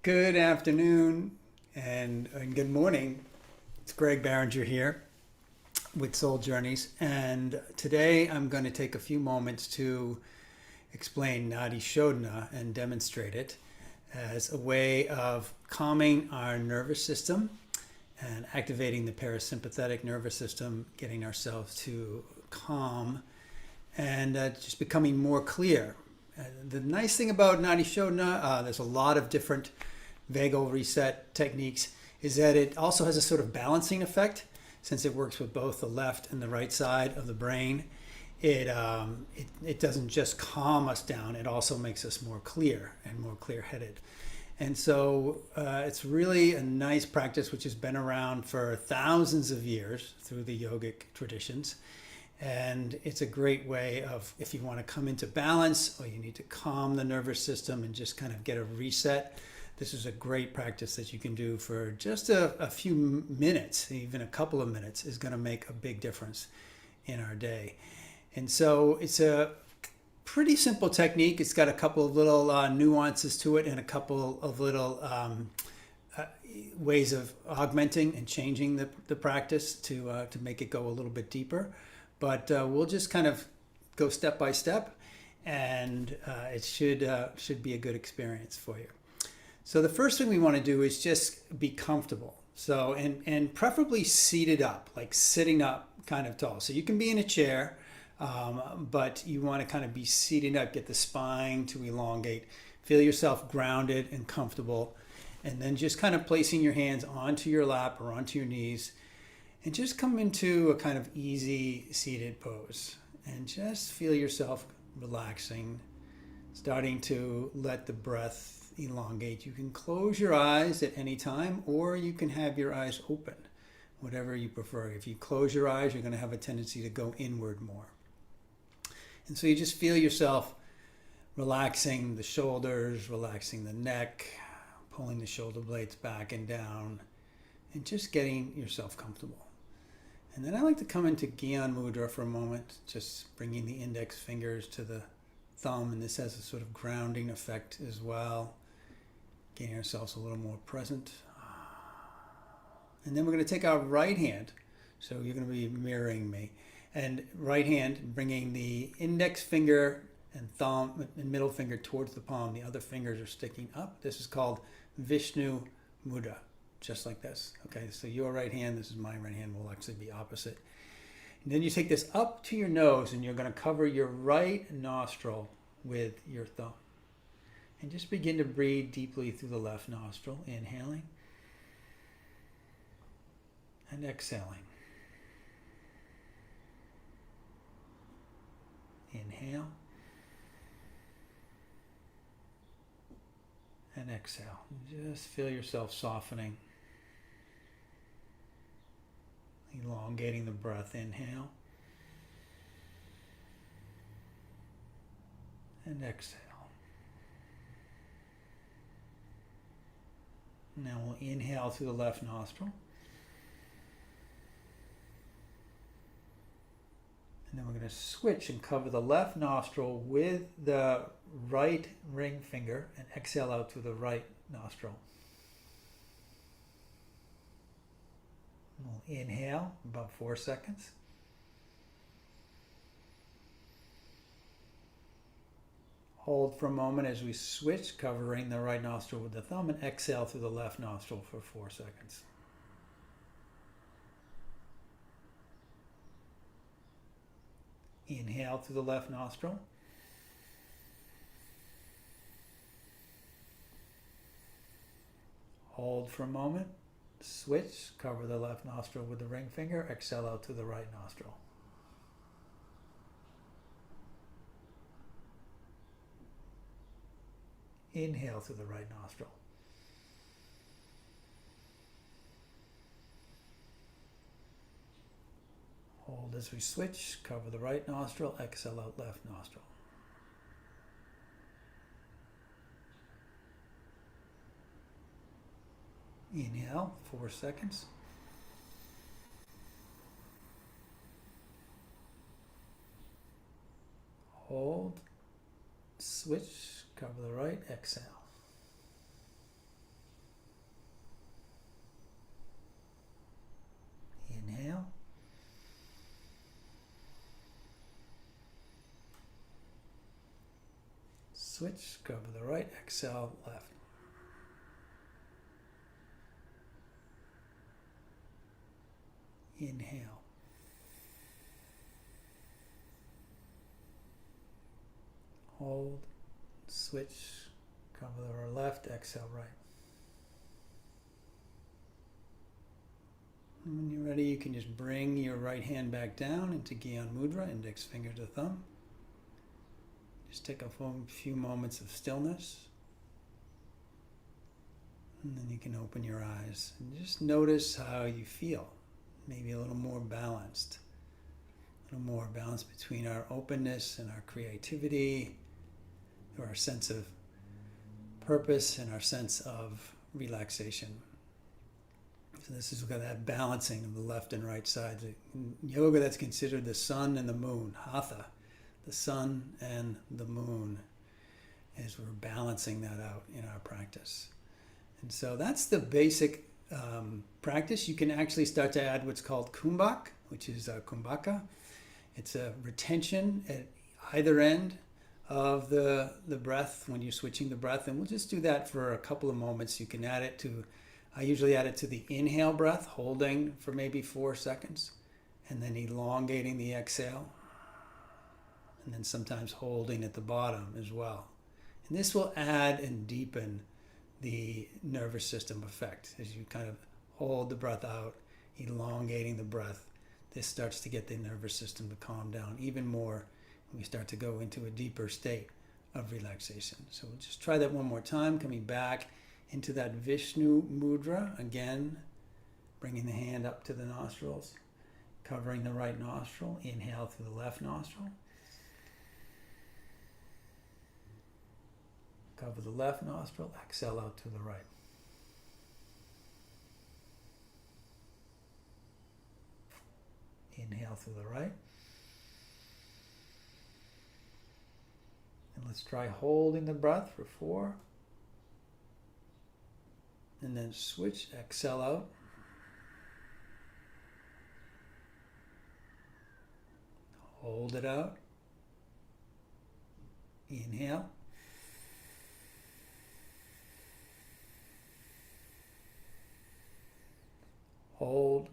Good afternoon and good morning. It's Greg Barringer here with Soul Journeys, and today I'm going to take a few moments to explain Nadi Shodhana and demonstrate it as a way of calming our nervous system and activating the parasympathetic nervous system, getting ourselves to calm and just becoming more clear. The nice thing about Nadi Shodhana, there's a lot of different vagal reset techniques, is that it also has a sort of balancing effect since it works with both the left and the right side of the brain. It doesn't just calm us down, it also makes us more clear and more clear-headed. And so it's really a nice practice which has been around for thousands of years through the yogic traditions. And it's a great way of, if you want to come into balance or you need to calm the nervous system and just kind of get a reset, this is a great practice that you can do for just a few minutes. Even a couple of minutes is going to make a big difference in our day. And so it's a pretty simple technique. It's got a couple of little nuances to it and a couple of little ways of augmenting and changing the practice to make it go a little bit deeper. But we'll just kind of go step by step, and it should be a good experience for you. So the first thing we want to do is just be comfortable. So and preferably seated up, like sitting up kind of tall. So you can be in a chair, but you want to kind of be seated up, get the spine to elongate, feel yourself grounded and comfortable, and then just kind of placing your hands onto your lap or onto your knees. And just come into a kind of easy seated pose and just feel yourself relaxing, starting to let the breath elongate. You can close your eyes at any time, or you can have your eyes open, whatever you prefer. If you close your eyes, you're going to have a tendency to go inward more. And so you just feel yourself relaxing the shoulders, relaxing the neck, pulling the shoulder blades back and down, and just getting yourself comfortable. And then I like to come into Gyan Mudra for a moment, just bringing the index fingers to the thumb, and this has a sort of grounding effect as well, getting ourselves a little more present. And then we're going to take our right hand, so you're going to be mirroring me, and right hand bringing the index finger and thumb and middle finger towards the palm. The other fingers are sticking up. This is called Vishnu Mudra. Just like this. Okay, so your right hand, this is my right hand, will actually be opposite. And then you take this up to your nose and you're going to cover your right nostril with your thumb. And just begin to breathe deeply through the left nostril, inhaling and exhaling. Inhale and exhale. Just feel yourself softening. Elongating the breath, inhale and exhale. Now we'll inhale through the left nostril. And then we're going to switch and cover the left nostril with the right ring finger and exhale out through the right nostril. We'll inhale about 4 seconds. Hold for a moment as we switch, covering the right nostril with the thumb, and exhale through the left nostril for 4 seconds. Inhale through the left nostril. Hold for a moment. Switch, cover the left nostril with the ring finger, exhale out to the right nostril. Inhale through the right nostril. Hold as we switch, cover the right nostril, exhale out left nostril. Inhale, 4 seconds. Hold, switch, cover the right, exhale. switch, cover the right, exhale, left. Inhale. Hold, switch, cover the left, exhale, right. And when you're ready, you can just bring your right hand back down into Gyan Mudra, index finger to thumb. Just take a few moments of stillness. And then you can open your eyes and just notice how you feel. Maybe a little more balanced. A little more balance between our openness and our creativity, or our sense of purpose and our sense of relaxation. So this is that balancing of the left and right sides. In yoga, that's considered the sun and the moon, hatha. The sun and the moon, as we're balancing that out in our practice. And so that's the basic practice. You can actually start to add what's called kumbhak, which is kumbhaka. It's a retention at either end of the breath when you're switching the breath. And we'll just do that for a couple of moments. You can add it to, I usually add it to the inhale breath, holding for maybe 4 seconds, and then elongating the exhale. And then sometimes holding at the bottom as well. And this will add and deepen the nervous system effect as you kind of hold the breath out, elongating the breath. This starts to get the nervous system to calm down even more. We start to go into a deeper state of relaxation. So we'll just try that one more time, coming back into that Vishnu Mudra. Again, bringing the hand up to the nostrils, covering the right nostril. Inhale through the left nostril. Cover the left nostril, exhale out to the right. Inhale through the right. And let's try holding the breath for 4. And then switch, exhale out. Hold it out. Inhale. Hold,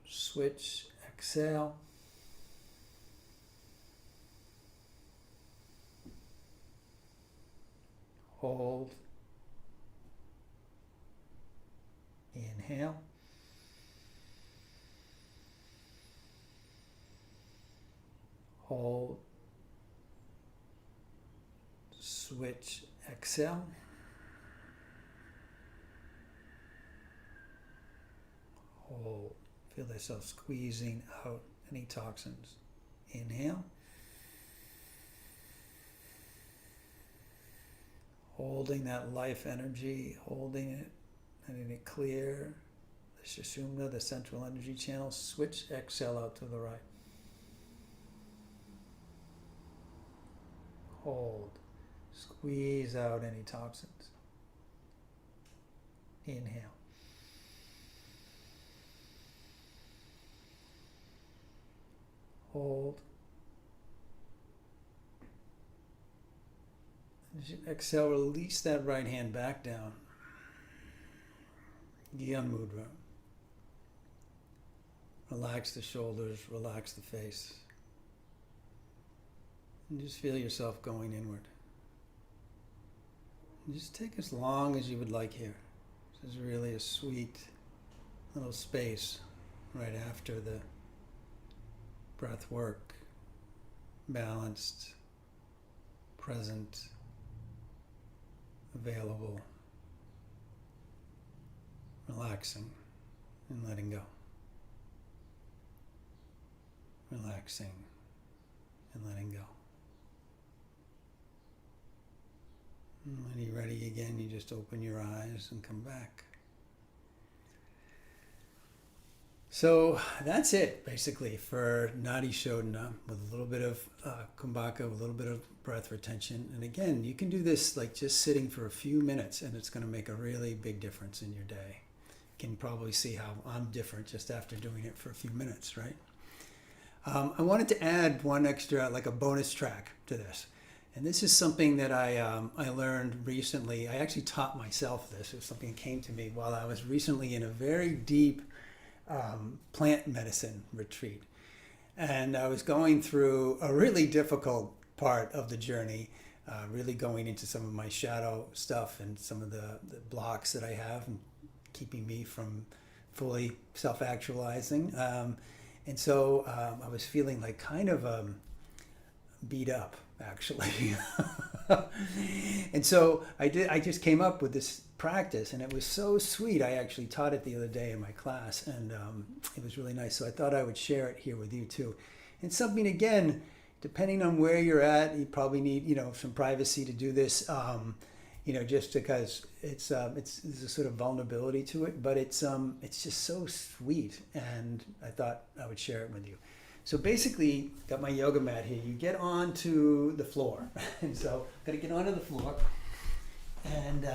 switch, exhale. Hold, inhale. Hold, switch, exhale. Hold. Feel yourself squeezing out any toxins. Inhale. Holding that life energy, holding it, letting it clear. The Sushumna, the central energy channel. Switch, exhale out to the right. Hold. Squeeze out any toxins. Inhale. Hold. As you exhale, release that right hand back down. Gyan Mudra. Relax the shoulders, relax the face. And just feel yourself going inward. And just take as long as you would like here. This is really a sweet little space right after the breath work, balanced, present, available, relaxing and letting go. Relaxing and letting go. And when you're ready again, you just open your eyes and come back. So that's it, basically, for Nadi Shodhana, with a little bit of kumbhaka, a little bit of breath retention. And again, you can do this like just sitting for a few minutes, and it's going to make a really big difference in your day. You can probably see how I'm different just after doing it for a few minutes, right? I wanted to add one extra, like a bonus track to this. And this is something that I learned recently. I actually taught myself this. It was something that came to me while I was recently in a very deep plant medicine retreat. And I was going through a really difficult part of the journey, really going into some of my shadow stuff and some of the blocks that I have and keeping me from fully self-actualizing. And so I was feeling like kind of beat up, actually. And so I just came up with this practice, and it was so sweet. I actually taught it the other day in my class, and it was really nice. So I thought I would share it here with you too. And something, again, depending on where you're at, you probably need, some privacy to do this. Just because there's a sort of vulnerability to it, but it's just so sweet, and I thought I would share it with you. So basically, got my yoga mat here. You get onto the floor, and so got to get onto the floor, and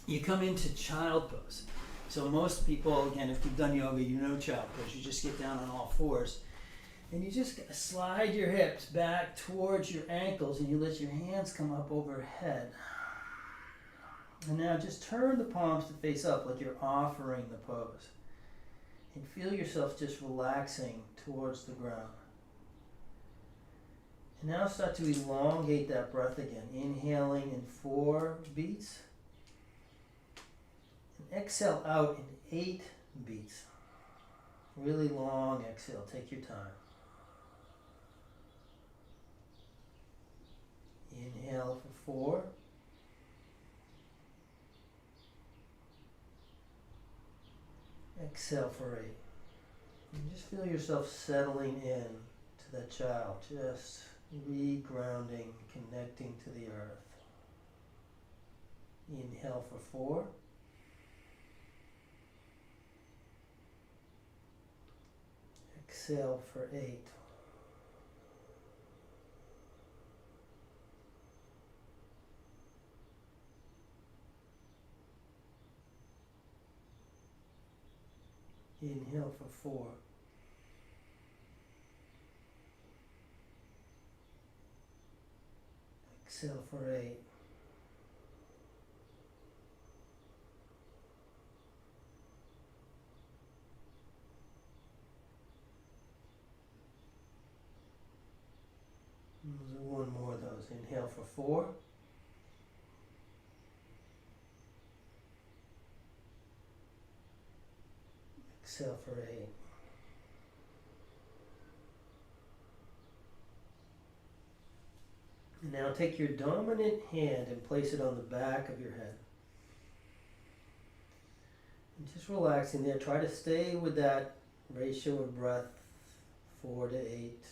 you come into child pose. So most people, again, if you've done yoga, you know child pose. You just get down on all fours. And you just slide your hips back towards your ankles, and you let your hands come up overhead. And now just turn the palms to face up like you're offering the pose. And feel yourself just relaxing towards the ground. And now start to elongate that breath again, inhaling in 4 beats. And exhale out in 8 beats. Really long exhale, take your time. Inhale for 4. Exhale for 8. And just feel yourself settling in to that child, just regrounding, connecting to the earth. Inhale for 4. Exhale for 8. Inhale for 4. Exhale for 8. We'll do one more of those. Inhale for 4. Exhale for 8. And now take your dominant hand and place it on the back of your head. And just relaxing there. Try to stay with that ratio of breath, 4 to 8,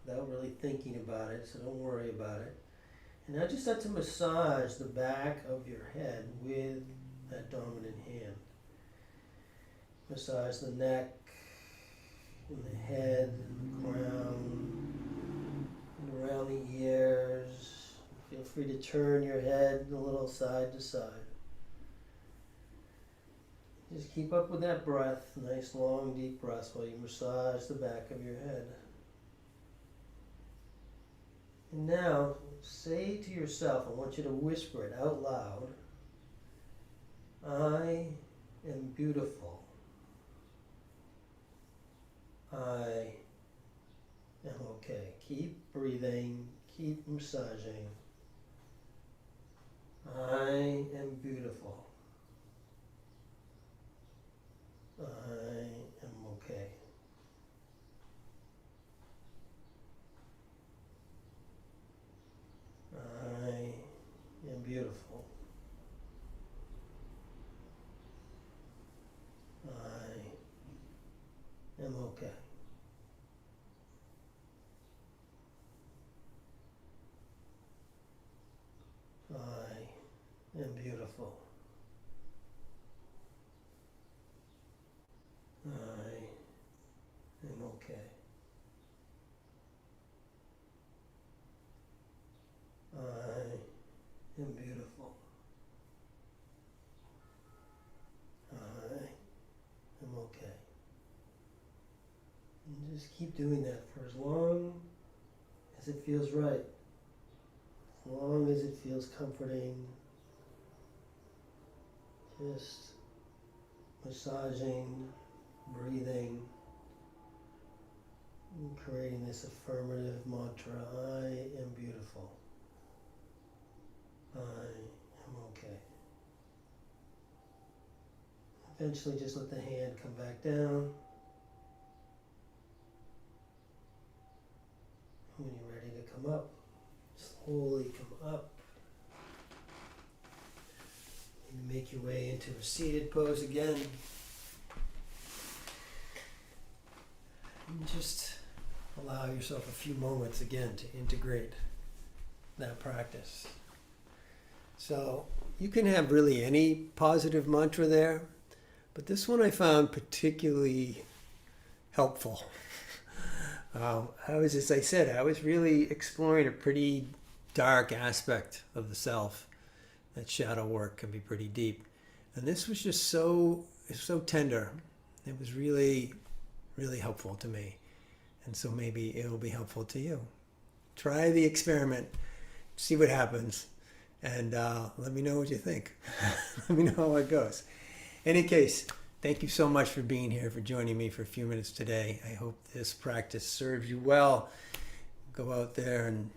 without really thinking about it, so don't worry about it. And now just start to massage the back of your head with that dominant hand. Massage the neck, and the head, and the crown, and around the ears. Feel free to turn your head a little side to side. Just keep up with that breath, nice long deep breaths while you massage the back of your head. And now, say to yourself, I want you to whisper it out loud, I am beautiful. I am okay. Keep breathing, keep massaging. I am beautiful. I am okay. I am beautiful. I am okay. I am beautiful. I am okay. I am beautiful. I am okay. And just keep doing that for as long as it feels right, as long as it feels comforting. Just massaging, breathing, and creating this affirmative mantra: I am beautiful. I am okay. Eventually just let the hand come back down. When you're ready to come up, slowly come up. And make your way into a seated pose again. And just allow yourself a few moments again to integrate that practice. So you can have really any positive mantra there, but this one I found particularly helpful. As I said, I was really exploring a pretty dark aspect of the self. That shadow work can be pretty deep. And this was just so tender. It was really, really helpful to me. And so maybe it will be helpful to you. Try the experiment, see what happens, and let me know what you think. Let me know how it goes. In any case, thank you so much for being here, for joining me for a few minutes today. I hope this practice serves you well. Go out there and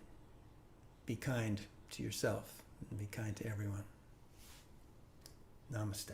be kind to yourself and be kind to everyone. Namaste.